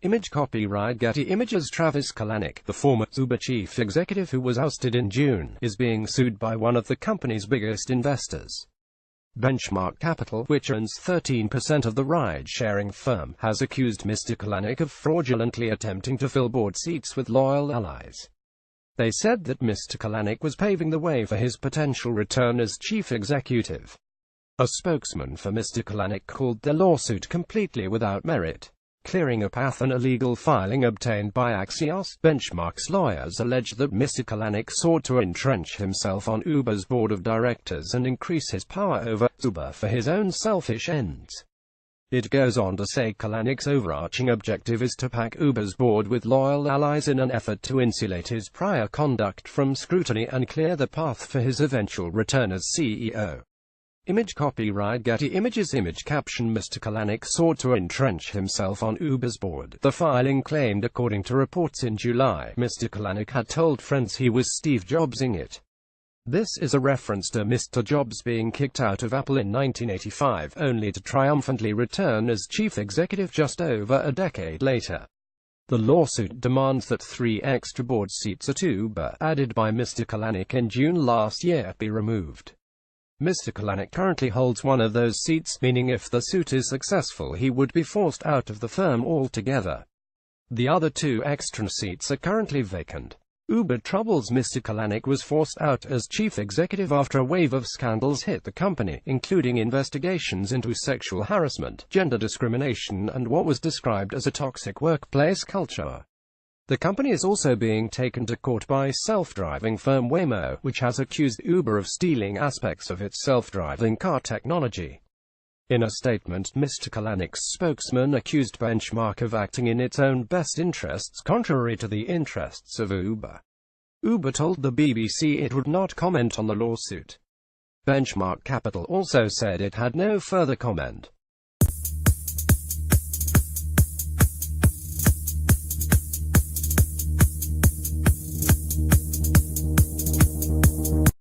Image copyright Getty Images. Travis Kalanick, the former Uber chief executive who was ousted in June, is being sued by one of the company's biggest investors. Benchmark Capital, which owns 13% of the ride-sharing firm, has accused Mr. Kalanick of fraudulently attempting to fill board seats with loyal allies. They said that Mr. Kalanick was paving the way for his potential return as chief executive. A spokesman for Mr. Kalanick called the lawsuit completely without merit, clearing a path. An illegal filing obtained by Axios. Benchmark's lawyers allege that Mr. Kalanick sought to entrench himself on Uber's board of directors and increase his power over Uber for his own selfish ends. It goes on to say Kalanick's overarching objective is to pack Uber's board with loyal allies in an effort to insulate his prior conduct from scrutiny and clear the path for his eventual return as CEO. Image copyright Getty Images. Image caption Mr. Kalanick sought to entrench himself on Uber's board. The filing claimed, according to reports in July, Mr. Kalanick had told friends he was Steve Jobsing it. This is a reference to Mr. Jobs being kicked out of Apple in 1985, only to triumphantly return as chief executive just over a decade later. The lawsuit demands that 3 extra board seats at Uber, added by Mr. Kalanick in June last year, be removed. Mr. Kalanick currently holds one of those seats, meaning if the suit is successful he would be forced out of the firm altogether. The other 2 extra seats are currently vacant. Uber troubles. Mr. Kalanick was forced out as chief executive after a wave of scandals hit the company, including investigations into sexual harassment, gender discrimination, and what was described as a toxic workplace culture. The company is also being taken to court by self-driving firm Waymo, which has accused Uber of stealing aspects of its self-driving car technology. In a statement, Mr. Kalanick's spokesman accused Benchmark of acting in its own best interests contrary to the interests of Uber. Uber told the BBC it would not comment on the lawsuit. Benchmark Capital also said it had no further comment.